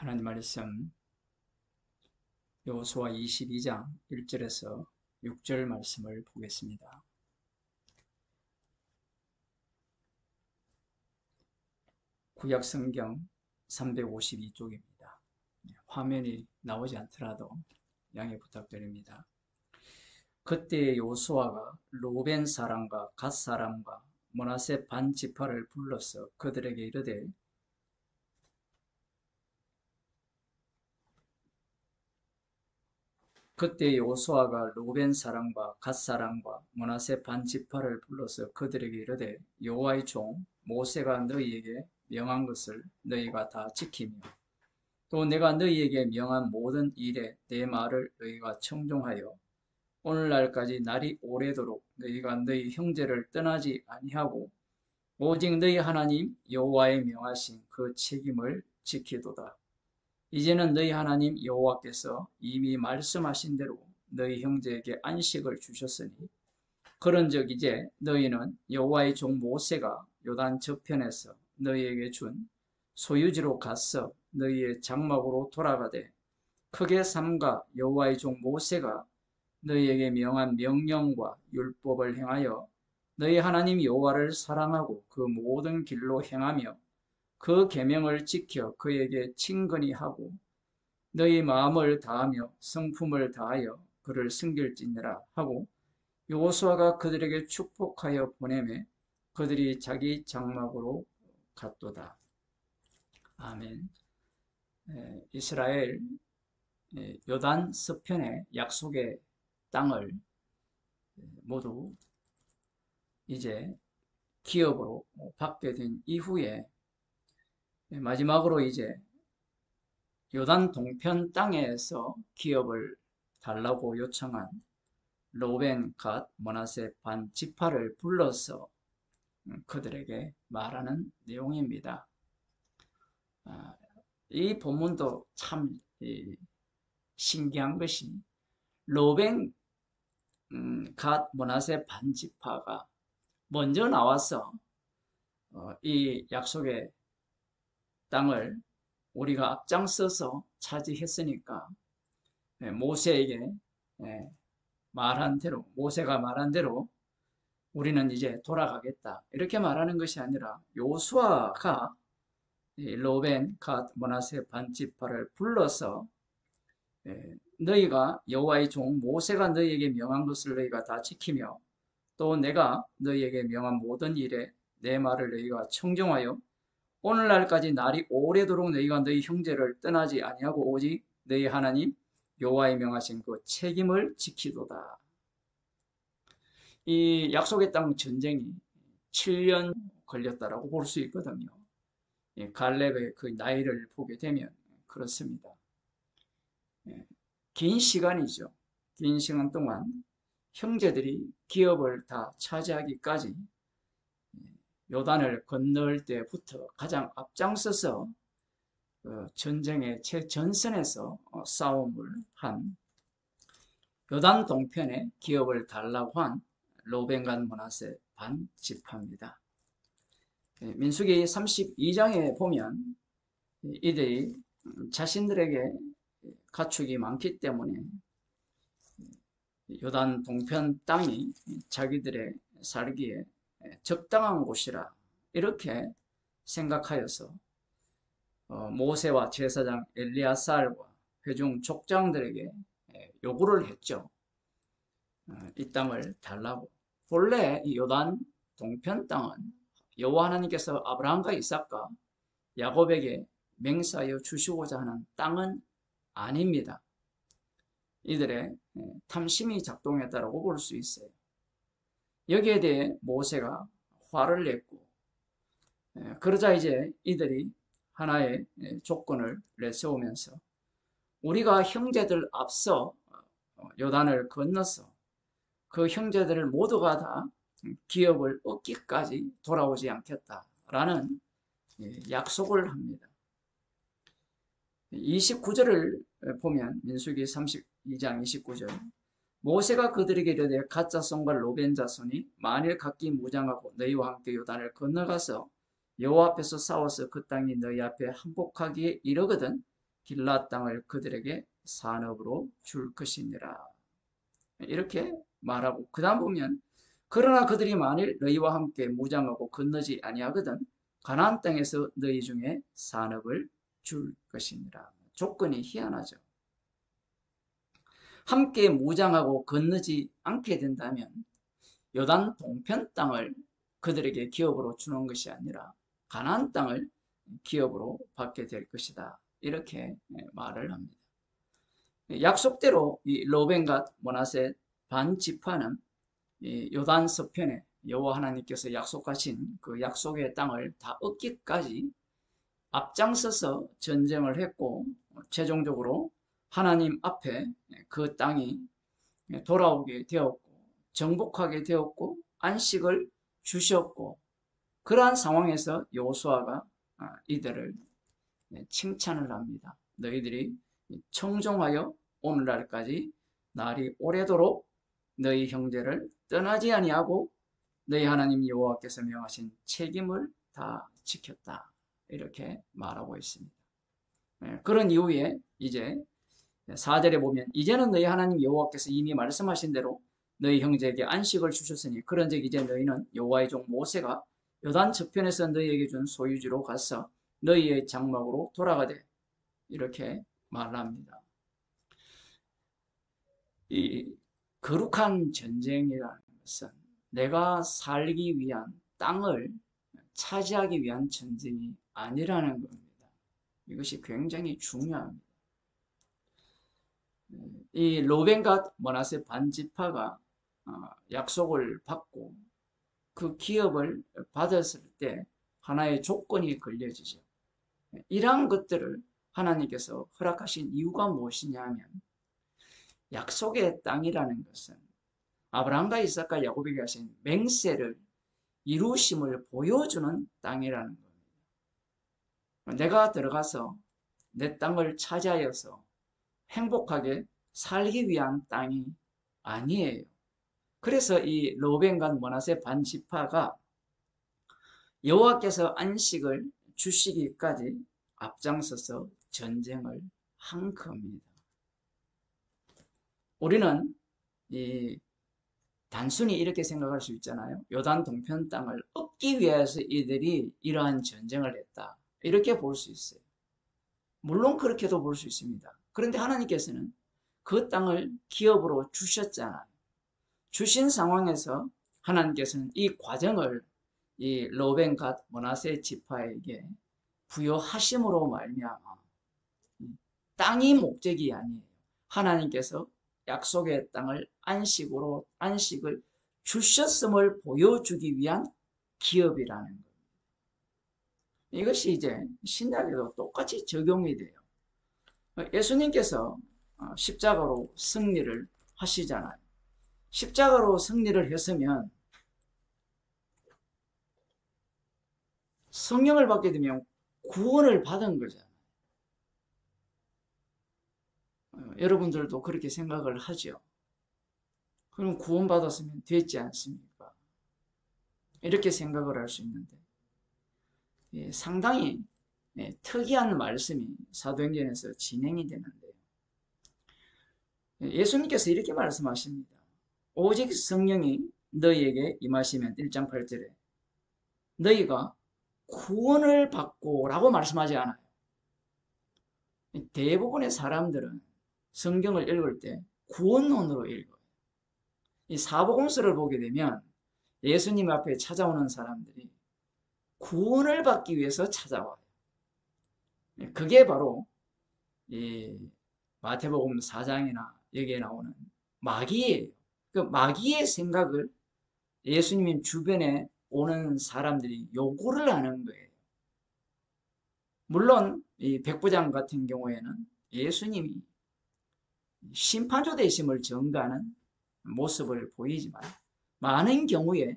하나님 말씀 여호수아 22장 1절에서 6절 말씀을 보겠습니다. 구약성경 352쪽입니다. 화면이 나오지 않더라도 양해 부탁드립니다. 그때 여호수아가 루벤 사람과 갓 사람과 므낫세 반 지파를 불러서 그들에게 이르되 그때 여호수아가 루벤 사람과 갓 사람과 므낫세 반 지파를 불러서 그들에게 이르되 여호와의 종 모세가 너희에게 명한 것을 너희가 다 지키며 또 내가 너희에게 명한 모든 일에 내 말을 너희가 청종하여 오늘날까지 날이 오래도록 너희가 너희 형제를 떠나지 아니하고 오직 너희 하나님 여호와의 명하신 그 책임을 지키도다. 이제는 너희 하나님 여호와께서 이미 말씀하신 대로 너희 형제에게 안식을 주셨으니 그런즉 이제 너희는 여호와의 종 모세가 요단 저편에서 너희에게 준 소유지로 가서 너희의 장막으로 돌아가되 크게 삼가 여호와의 종 모세가 너희에게 명한 명령과 율법을 행하여 너희 하나님 여호와를 사랑하고 그 모든 길로 행하며 그 계명을 지켜 그에게 친근히 하고 너희 마음을 다하며 성품을 다하여 그를 섬길지니라 하고 여호수아가 그들에게 축복하여 보내매 그들이 자기 장막으로 갔도다. 아멘. 이스라엘 요단 서편의 약속의 땅을 모두 이제 기업으로 받게 된 이후에 마지막으로 이제 요단 동편 땅에서 기업을 달라고 요청한 루벤, 갓, 므낫세 반 지파를 불러서 그들에게 말하는 내용입니다. 이 본문도 참 신기한 것이 루벤, 갓, 므낫세 반 지파가 먼저 나와서 이 약속의 땅을 우리가 앞장서서 차지했으니까 모세에게 말한 대로 모세가 말한 대로 우리는 이제 돌아가겠다 이렇게 말하는 것이 아니라 여호수아가 루벤, 갓, 므낫세 반 지파를 불러서 너희가 여호와의 종 모세가 너희에게 명한 것을 너희가 다 지키며 또 내가 너희에게 명한 모든 일에 내 말을 너희가 청종하여 오늘날까지 날이 오래도록 너희가 너희 형제를 떠나지 아니하고 오직 너희 하나님 여호와의 명하신 그 책임을 지키도다. 이 약속의 땅 전쟁이 7년 걸렸다라고 볼 수 있거든요. 갈렙의 그 나이를 보게 되면 그렇습니다. 긴 시간이죠. 긴 시간 동안 형제들이 기업을 다 차지하기까지 요단을 건널 때부터 가장 앞장서서 전쟁의 최전선에서 싸움을 한 요단 동편에 기업을 달라고 한 루벤, 갓, 므낫세 반 지파입니다. 민수기 32장에 보면 이들이 자신들에게 가축이 많기 때문에 요단 동편 땅이 자기들의 살기에 적당한 곳이라 이렇게 생각하여서 모세와 제사장 엘리야살과 회중 족장들에게 요구를 했죠. 이 땅을 달라고. 본래 이 요단 동편 땅은 여호와 하나님께서 아브라함과 이삭과 야곱에게 맹세하여 주시고자 하는 땅은 아닙니다. 이들의 탐심이 작동했다고 볼 수 있어요. 여기에 대해 모세가 화를 냈고 그러자 이제 이들이 하나의 조건을 내세우면서 우리가 형제들 앞서 요단을 건너서 그 형제들을 모두가 다 기업을 얻기까지 돌아오지 않겠다라는 약속을 합니다. 29절을 보면 민수기 32장 29절 모세가 그들에게 이르되 갓 자손과 루벤 자손이 만일 각기 무장하고 너희와 함께 요단을 건너가서 여호와 앞에서 싸워서 그 땅이 너희 앞에 항복하기에 이르거든 길라 땅을 그들에게 산업으로 줄 것이니라. 이렇게 말하고 그 다음 보면 그러나 그들이 만일 너희와 함께 무장하고 건너지 아니하거든 가나안 땅에서 너희 중에 산업을 줄 것이니라. 조건이 희한하죠. 함께 무장하고 건너지 않게 된다면 요단 동편 땅을 그들에게 기업으로 주는 것이 아니라 가나안 땅을 기업으로 받게 될 것이다. 이렇게 말을 합니다. 약속대로 이 로벤과 므낫세 반 지파는 요단 서편에 여호와 하나님께서 약속하신 그 약속의 땅을 다 얻기까지 앞장서서 전쟁을 했고 최종적으로 하나님 앞에 그 땅이 돌아오게 되었고 정복하게 되었고 안식을 주셨고 그러한 상황에서 여호수아가 이들을 칭찬을 합니다. 너희들이 청종하여 오늘날까지 날이 오래도록 너희 형제를 떠나지 아니하고 너희 하나님 여호와께서 명하신 책임을 다 지켰다. 이렇게 말하고 있습니다. 그런 이후에 이제 4절에 보면 이제는 너희 하나님 여호와께서 이미 말씀하신 대로 너희 형제에게 안식을 주셨으니 그런즉 이제 너희는 여호와의 종 모세가 요단 저편에서 너희에게 준 소유지로 가서 너희의 장막으로 돌아가되 이렇게 말합니다. 이 거룩한 전쟁이라는 것은 내가 살기 위한 땅을 차지하기 위한 전쟁이 아니라는 겁니다. 이것이 굉장히 중요합니다. 이 로벤과 므낫세 반지파가 약속을 받고 그 기업을 받았을 때 하나의 조건이 걸려지죠. 이러한 것들을 하나님께서 허락하신 이유가 무엇이냐 하면 약속의 땅이라는 것은 아브라함과 이삭과 야곱에게 하신 맹세를 이루심을 보여주는 땅이라는 겁니다. 내가 들어가서 내 땅을 차지하여서 행복하게 살기 위한 땅이 아니에요. 그래서 이 로벤과 므낫세 반지파가 여호와께서 안식을 주시기까지 앞장서서 전쟁을 한 겁니다. 우리는 단순히 이렇게 생각할 수 있잖아요. 요단 동편 땅을 얻기 위해서 이들이 이러한 전쟁을 했다. 이렇게 볼 수 있어요. 물론 그렇게도 볼 수 있습니다. 그런데 하나님께서는 그 땅을 기업으로 주셨잖아요. 주신 상황에서 하나님께서는 이 과정을 이 로벤 갓 므낫세 지파에게 부여하심으로 말미암아 땅이 목적이 아니에요. 하나님께서 약속의 땅을 안식을 주셨음을 보여주기 위한 기업이라는 겁니다. 이것이 이제 신약에도 똑같이 적용이 돼요. 예수님께서 십자가로 승리를 하시잖아요. 십자가로 승리를 했으면 성령을 받게 되면 구원을 받은 거잖아요. 여러분들도 그렇게 생각을 하죠. 그럼 구원받았으면 됐지 않습니까? 이렇게 생각을 할 수 있는데 상당히 특이한 말씀이 사도행전에서 진행이 되는데요. 예수님께서 이렇게 말씀하십니다. 오직 성령이 너희에게 임하시면 1장 8절에 너희가 구원을 받고 라고 말씀하지 않아요. 대부분의 사람들은 성경을 읽을 때 구원론으로 읽어요. 이 사복음서를 보게 되면 예수님 앞에 찾아오는 사람들이 구원을 받기 위해서 찾아와요. 그게 바로 이 마태복음 4장이나 여기에 나오는 마귀예요. 그 마귀의 생각을 예수님 주변에 오는 사람들이 요구를 하는 거예요. 물론 이 백부장 같은 경우에는 예수님이 심판조 되심을 전가하는 모습을 보이지만 많은 경우에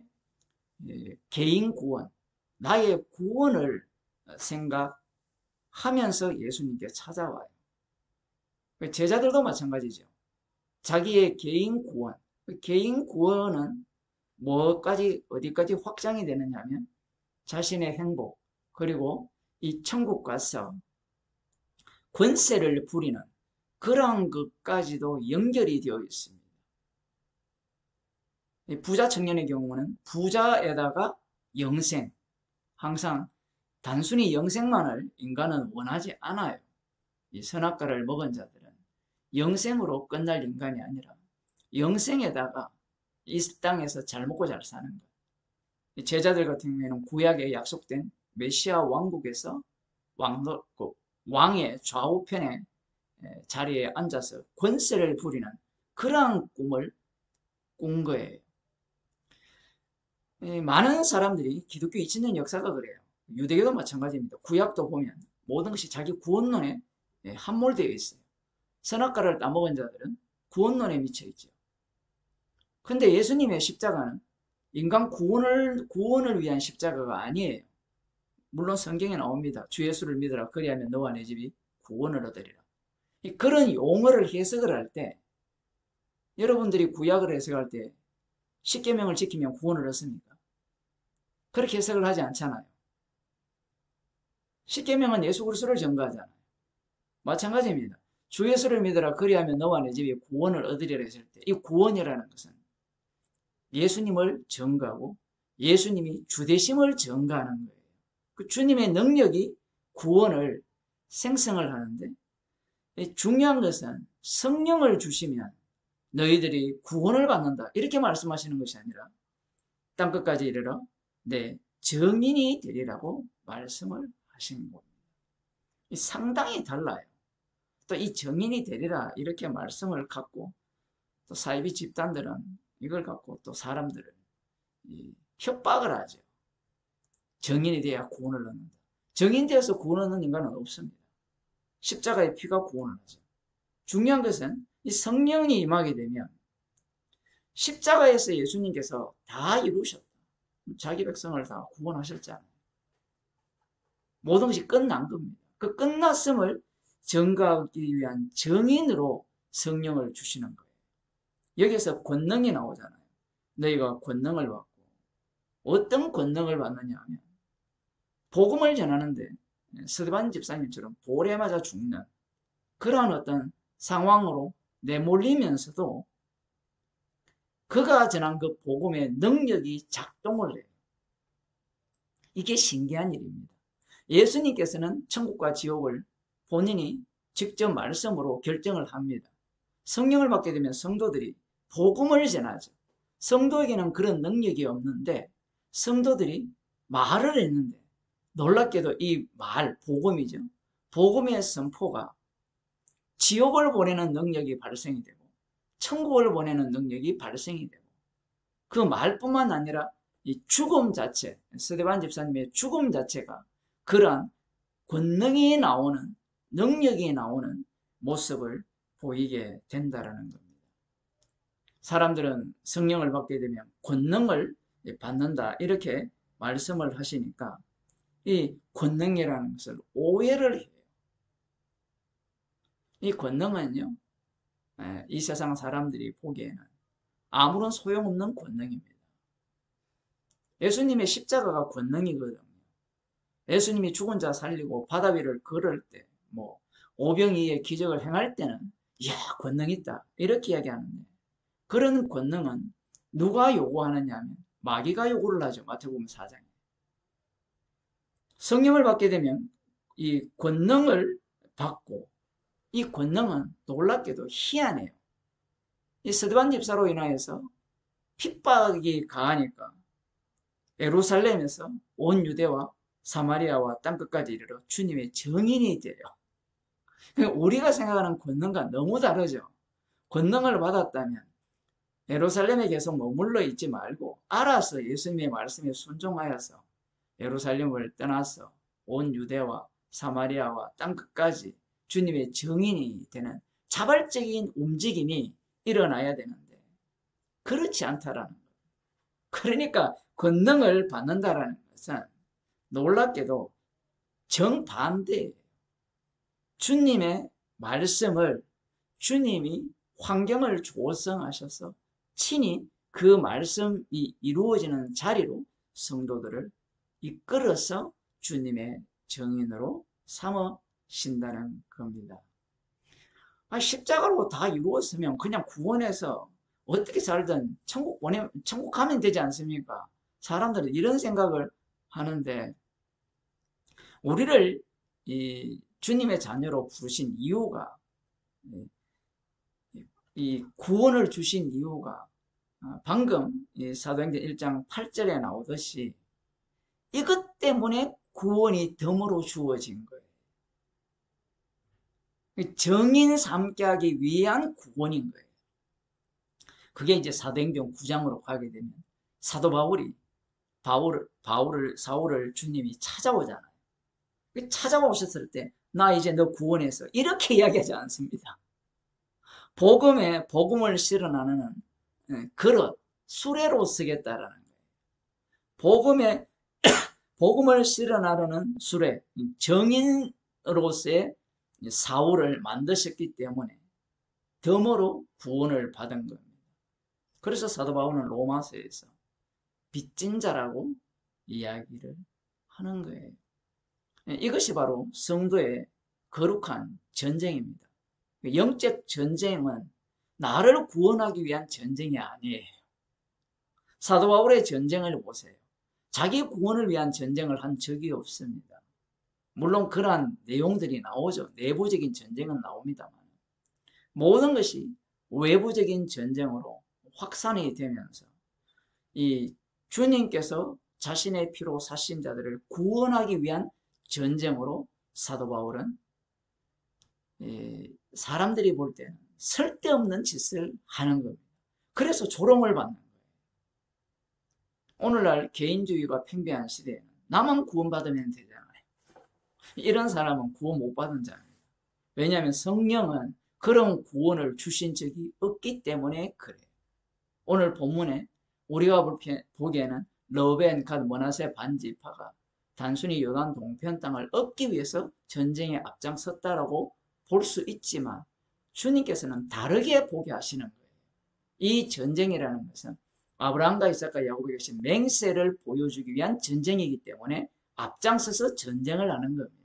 개인 구원, 나의 구원을 생각하면서 예수님께 찾아와요. 제자들도 마찬가지죠. 자기의 개인 구원, 개인 구원은 어디까지 확장이 되느냐 하면 자신의 행복, 그리고 이 천국 가서 권세를 부리는 그런 것까지도 연결이 되어 있습니다. 부자 청년의 경우는 부자에다가 영생, 항상 단순히 영생만을 인간은 원하지 않아요. 이 선악과를 먹은 자들은 영생으로 끝날 인간이 아니라 영생에다가 이 땅에서 잘 먹고 잘 사는 것. 제자들 같은 경우에는 구약에 약속된 메시아 왕국에서 왕의 좌우편에 자리에 앉아서 권세를 부리는 그러한 꿈을 꾼 거예요. 많은 사람들이 기독교 2000년 역사가 그래요. 유대교도 마찬가지입니다. 구약도 보면 모든 것이 자기 구원론에 함몰되어 있어요. 선악과를 따먹은 자들은 구원론에 미쳐 있죠. 근데 예수님의 십자가는 인간 구원을 위한 십자가가 아니에요. 물론 성경에 나옵니다. 주 예수를 믿으라. 그리하면 너와 내 집이 구원을 얻으리라. 그런 용어를 해석을 할 때 여러분들이 구약을 해석할 때 십계명을 지키면 구원을 얻습니까? 그렇게 해석을 하지 않잖아요. 십계명은 예수 그리스도를 증거하잖아요. 마찬가지입니다. 주 예수를 믿으라. 그리하면 너와 내 집이 구원을 얻으리라 했을 때 이 구원이라는 것은 예수님을 증거하고 예수님이 주되심을 증거하는 거예요. 그 주님의 능력이 구원을 생성을 하는데 중요한 것은 성령을 주시면 너희들이 구원을 받는다. 이렇게 말씀하시는 것이 아니라 땅끝까지 이르러 내 증인이 되리라고 말씀을 하시는 겁니다. 상당히 달라요. 또 이 증인이 되리라 이렇게 말씀을 갖고 또 사이비 집단들은 이걸 갖고 또 사람들을 협박을 하죠. 증인이 돼야 구원을 얻는다. 증인되어서 구원 얻는 인간은 없습니다. 십자가의 피가 구원을 하죠. 중요한 것은 이 성령이 임하게 되면 십자가에서 예수님께서 다 이루셨다. 자기 백성을 다 구원하셨잖아요. 모든 것이 끝난 겁니다. 그 끝났음을 증거하기 위한 증인으로 성령을 주시는 거예요. 여기서 권능이 나오잖아요. 너희가 권능을 받고 어떤 권능을 받느냐 하면 복음을 전하는데 스데반 집사님처럼 돌에 맞아 죽는 그러한 어떤 상황으로 내몰리면서도 그가 전한 그 복음의 능력이 작동을 해요. 이게 신기한 일입니다. 예수님께서는 천국과 지옥을 본인이 직접 말씀으로 결정을 합니다. 성령을 받게 되면 성도들이 복음을 전하죠. 성도에게는 그런 능력이 없는데 성도들이 말을 했는데 놀랍게도 이 복음이죠. 복음의 선포가 지옥을 보내는 능력이 발생이 되고 천국을 보내는 능력이 발생이 되고 그 말뿐만 아니라 이 죽음 자체, 스데반 집사님의 죽음 자체가 그러한 권능이 나오는 능력이 나오는 모습을 보이게 된다라는 겁니다. 사람들은 성령을 받게 되면 권능을 받는다 이렇게 말씀을 하시니까 이 권능이라는 것을 오해를 해요. 이 권능은요, 이 세상 사람들이 보기에는 아무런 소용없는 권능입니다. 예수님의 십자가가 권능이거든요. 예수님이 죽은 자 살리고 바다 위를 걸을 때, 오병이의 기적을 행할 때는, 이야, 권능 있다. 이렇게 이야기하는데, 그런 권능은 누가 요구하느냐 하면, 마귀가 요구를 하죠. 마태복음 4장에. 성령을 받게 되면, 이 권능을 받고, 이 권능은 놀랍게도 희한해요. 이 스데반 집사로 인하여서 핍박이 가하니까 예루살렘에서 온 유대와 사마리아와 땅끝까지 이르러 주님의 증인이 돼요. 우리가 생각하는 권능과 너무 다르죠. 권능을 받았다면 예루살렘에 계속 머물러 있지 말고 알아서 예수님의 말씀에 순종하여서 예루살렘을 떠나서 온 유대와 사마리아와 땅끝까지 주님의 증인이 되는 자발적인 움직임이 일어나야 되는데 그렇지 않다라는 거예요. 그러니까 권능을 받는다라는 것은 놀랍게도 정반대예요. 주님의 말씀을 주님이 환경을 조성하셔서 친히 그 말씀이 이루어지는 자리로 성도들을 이끌어서 주님의 증인으로 삼어 신다는 겁니다. 십자가로 다 이루었으면 그냥 구원해서 어떻게 살든 천국 가면 되지 않습니까? 사람들은 이런 생각을 하는데, 우리를 이 주님의 자녀로 부르신 이유가, 이 구원을 주신 이유가 방금 이 사도행전 1장 8절에 나오듯이 이것 때문에 구원이 덤으로 주어진 거예요. 정인 삼게 하기 위한 구원인 거예요. 그게 이제 사도행전 9장으로 가게 되면 사도 사울을 주님이 찾아오잖아요. 찾아오셨을 때 나 이제 너 구원했어 이렇게 이야기하지 않습니다. 복음을 실어 나누는 그릇, 수레로 쓰겠다라는 거예요. 복음을 실어 나르는 수레, 정인으로서의 사울을 만드셨기 때문에 덤으로 구원을 받은 겁니다. 그래서 사도 바울은 로마서에서 빚진 자라고 이야기를 하는 거예요. 이것이 바로 성도의 거룩한 전쟁입니다. 영적 전쟁은 나를 구원하기 위한 전쟁이 아니에요. 사도 바울의 전쟁을 보세요. 자기 구원을 위한 전쟁을 한 적이 없습니다. 물론 그러한 내용들이 나오죠. 내부적인 전쟁은 나옵니다만 모든 것이 외부적인 전쟁으로 확산이 되면서 이 주님께서 자신의 피로 사신 자들을 구원하기 위한 전쟁으로 사도 바울은 사람들이 볼 때는 쓸데없는 짓을 하는 겁니다. 그래서 조롱을 받는 거예요. 오늘날 개인주의가 팽배한 시대에는 나만 구원받으면 되잖아요. 이런 사람은 구원 못 받은 자입니다. 왜냐하면 성령은 그런 구원을 주신 적이 없기 때문에 그래요. 오늘 본문에 우리가 보기에는 러벤, 갓, 므낫세 반지파가 단순히 요단 동편 땅을 얻기 위해서 전쟁에 앞장섰다라고 볼 수 있지만 주님께서는 다르게 보게 하시는 거예요. 이 전쟁이라는 것은 아브라함과 이삭과 야곱에게 주신 맹세를 보여주기 위한 전쟁이기 때문에 앞장서서 전쟁을 하는 겁니다.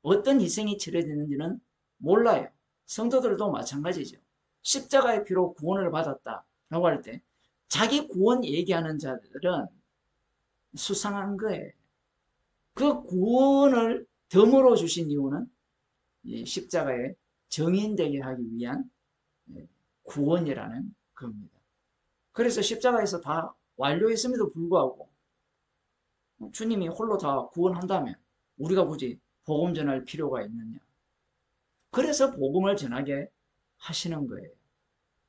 어떤 희생이 치러지는지는 몰라요. 성도들도 마찬가지죠. 십자가의 피로 구원을 받았다라고 할 때 자기 구원 얘기하는 자들은 수상한 거예요. 그 구원을 덤으로 주신 이유는 이 십자가에 정인되게 하기 위한 구원이라는 겁니다. 그래서 십자가에서 다 완료했음에도 불구하고 주님이 홀로 다 구원한다면 우리가 굳이 복음 전할 필요가 있느냐. 그래서 복음을 전하게 하시는 거예요.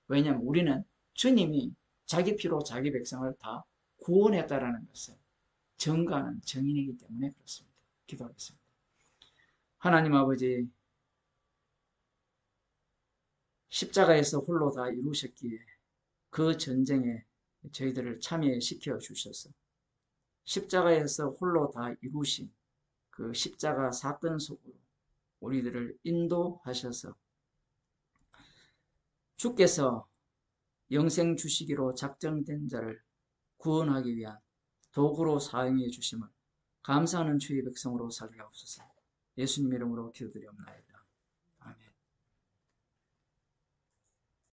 왜냐하면 우리는 주님이 자기 피로 자기 백성을 다 구원했다라는 것을 증거하는 증인이기 때문에 그렇습니다. 기도하겠습니다. 하나님 아버지, 십자가에서 홀로 다 이루셨기에 그 전쟁에 저희들을 참여시켜 주셔서 십자가에서 홀로 다 이루신 그 십자가 사건 속으로 우리들을 인도하셔서 주께서 영생 주시기로 작정된 자를 구원하기 위한 도구로 사용해 주심을 감사하는 주의 백성으로 살게 하옵소서. 예수님 이름으로 기도드리옵나이다.